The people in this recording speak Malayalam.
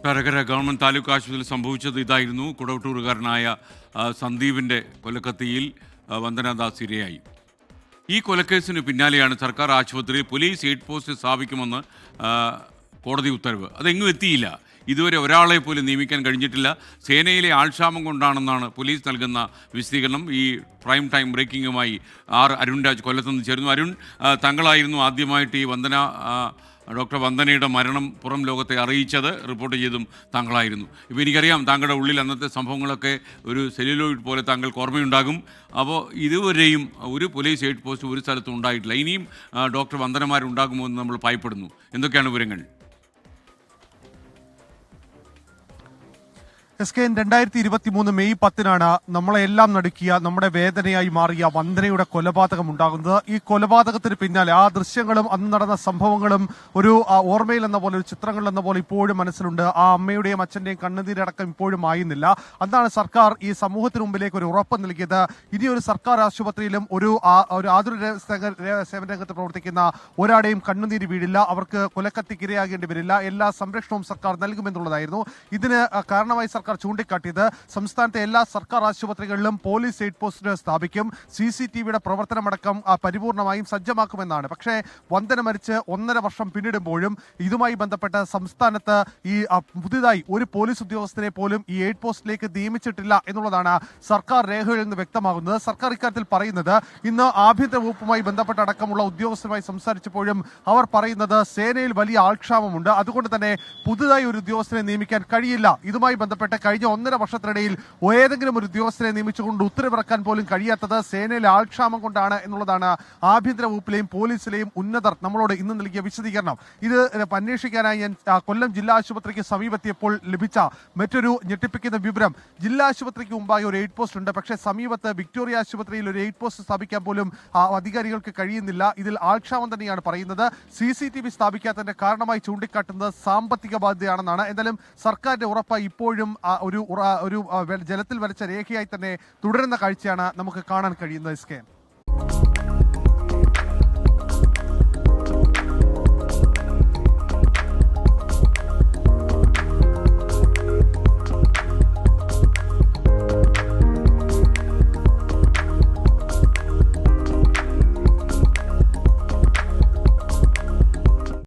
വടകര ഗവൺമെന്റ് താലൂക്ക് ആശുപത്രിയിൽ സംഭവിച്ചത് ഇതായിരുന്നു. കുടവട്ടൂരുകാരനായ സന്ദീപിന്റെ കൊലക്കത്തിയിൽ വന്ദനാദാസ് ഇരയായി. ഈ കൊലക്കേസിന് പിന്നാലെയാണ് സർക്കാർ ആശുപത്രിയിൽ പോലീസ് എയ്ഡ് പോസ്റ്റ് സ്ഥാപിക്കുമെന്ന് കോടതി ഉത്തരവ്. അതെങ്ങും എത്തിയില്ല. ഇതുവരെ ഒരാളെ പോലും നിയമിക്കാൻ കഴിഞ്ഞിട്ടില്ല. സേനയിലെ ആൾക്ഷാമം കൊണ്ടാണെന്നാണ് പോലീസ് നൽകുന്ന വിശദീകരണം. ഈ പ്രൈം ടൈം ബ്രേക്കിങ്ങുമായി അരുൺ രാജ് കൊല്ലത്തുനിന്ന് ചേരുന്നു. അരുൺ, താങ്കളായിരുന്നു ആദ്യമായിട്ട് ഈ ഡോക്ടർ വന്ദനയുടെ മരണം പുറം ലോകത്തെ അറിയിച്ചത്, റിപ്പോർട്ട് ചെയ്തും താങ്കളായിരുന്നു. ഇപ്പോൾ എനിക്കറിയാം താങ്കളുടെ ഉള്ളിൽ അന്നത്തെ സംഭവങ്ങളൊക്കെ ഒരു സെല്ലുലോയിഡ് പോലെ താങ്കൾക്ക് ഓർമ്മയുണ്ടാകും. അപ്പോൾ ഇതുവരെയും ഒരു പോലീസ് എയ്ഡ് പോസ്റ്റ് ഒരു സ്ഥലത്തും ഉണ്ടായിട്ടില്ല. ഇനിയും ഡോക്ടർ വന്ദനമാരുണ്ടാകുമോ എന്ന് നമ്മൾ ഭയപ്പെടുന്നു. എന്തൊക്കെയാണ് വിവരങ്ങൾ? SKN 2023 മെയ് 10 നമ്മളെല്ലാം നടുക്കിയ, നമ്മുടെ വേദനയായി മാറിയ വന്ദനയുടെ കൊലപാതകം ഉണ്ടാകുന്നത്. ഈ കൊലപാതകത്തിന് പിന്നാലെ ആ ദൃശ്യങ്ങളും അന്ന് നടന്ന സംഭവങ്ങളും ഒരു ഓർമ്മയിൽ എന്ന പോലെ, ഒരു ചിത്രങ്ങൾ എന്ന പോലെ ഇപ്പോഴും മനസ്സിലുണ്ട്. ആ അമ്മയുടെയും അച്ഛന്റെയും കണ്ണുനീരടക്കം ഇപ്പോഴും ആയുന്നില്ല. അന്നാണ് സർക്കാർ ഈ സമൂഹത്തിന് മുമ്പിലേക്ക് ഒരു ഉറപ്പ് നൽകിയത്. ഇനി ഒരു സർക്കാർ ആശുപത്രിയിലും ഒരു ആതുര സേവന രംഗത്ത് പ്രവർത്തിക്കുന്ന ഒരാടെയും കണ്ണുനീര് വീഴില്ല, അവർക്ക് കൊലക്കത്തിക്കിരയാകേണ്ടി വരില്ല, എല്ലാ സംരക്ഷണവും സർക്കാർ നൽകുമെന്നുള്ളതായിരുന്നു. ഇതിന് കാരണമായി സർക്കാർ ചൂണ്ടിക്കാട്ടിയത് സംസ്ഥാനത്തെ എല്ലാ സർക്കാർ ആശുപത്രികളിലും പോലീസ് എയ്ഡ് പോസ്റ്റ് സ്ഥാപിക്കും, CCTVയുടെ പ്രവർത്തനമടക്കം പരിപൂർണമായും സജ്ജമാക്കുമെന്നാണ്. പക്ഷേ വന്ദന മരിച്ച് 1.5 വർഷം പിന്നിടുമ്പോഴും ഇതുമായി ബന്ധപ്പെട്ട് സംസ്ഥാനത്ത് ഈ പുതിയതായി ഒരു പോലീസ് ഉദ്യോഗസ്ഥരെ പോലും ഈ എയ്ഡ് പോസ്റ്റിലേക്ക് നിയമിച്ചിട്ടില്ല എന്നുള്ളതാണ് സർക്കാർ രേഖകളിൽ നിന്ന് വ്യക്തമാകുന്നത്. സർക്കാർ ഇക്കാര്യത്തിൽ പറയുന്നത്, ഇന്ന് ആഭ്യന്തര വകുപ്പുമായി ബന്ധപ്പെട്ടടക്കമുള്ള ഉദ്യോഗസ്ഥരുമായി സംസാരിച്ചപ്പോഴും അവർ പറയുന്നത് സേനയിൽ വലിയ ആൾക്ഷാമമുണ്ട്, അതുകൊണ്ട് തന്നെ പുതുതായി ഒരു ഉദ്യോഗസ്ഥരെ നിയമിക്കാൻ കഴിയില്ല. ഇതുമായി ബന്ധപ്പെട്ട് കഴിഞ്ഞ 1.5 വർഷത്തിനിടയിൽ ഏതെങ്കിലും ഒരു ഉദ്യോഗസ്ഥരെ നിയമിച്ചുകൊണ്ട് ഉത്തരവിറക്കാൻ പോലും കഴിയാത്തത് സേനയിലെ ആൾക്ഷാമം കൊണ്ടാണ് എന്നുള്ളതാണ് ആഭ്യന്തര വകുപ്പിലെയും പോലീസിലെയും ഉന്നതർ നമ്മളോട് ഇന്ന് നൽകിയ വിശദീകരണം. ഇത് അന്വേഷിക്കാനായി ഞാൻ കൊല്ലം ജില്ലാ ആശുപത്രിക്ക് സമീപെത്തിയപ്പോൾ ലഭിച്ച മറ്റൊരു ഞെട്ടിപ്പിക്കുന്ന വിവരം, ജില്ലാ ആശുപത്രിക്ക് മുമ്പായി ഒരു എയ്ഡ് പോസ്റ്റ് ഉണ്ട്, പക്ഷേ സമീപത്ത് വിക്ടോറിയ ആശുപത്രിയിൽ ഒരു എയ്ഡ് പോസ്റ്റ് സ്ഥാപിക്കാൻ പോലും അധികാരികൾക്ക് കഴിയുന്നില്ല. ഇതിൽ ആൾക്ഷാമം തന്നെയാണ് പറയുന്നത്. CCTV സ്ഥാപിക്കാത്തതിന്റെ കാരണമായി ചൂണ്ടിക്കാട്ടുന്നത് സാമ്പത്തിക ബാധ്യതയാണെന്നാണ്. എന്തായാലും സർക്കാരിന്റെ ഉറപ്പ് ഇപ്പോഴും ഒരു ജലത്തിൽ വരച്ച രേഖയായി തന്നെ തുടരുന്ന കാഴ്ചയാണ് നമുക്ക് കാണാൻ കഴിയുന്നത്. SKN.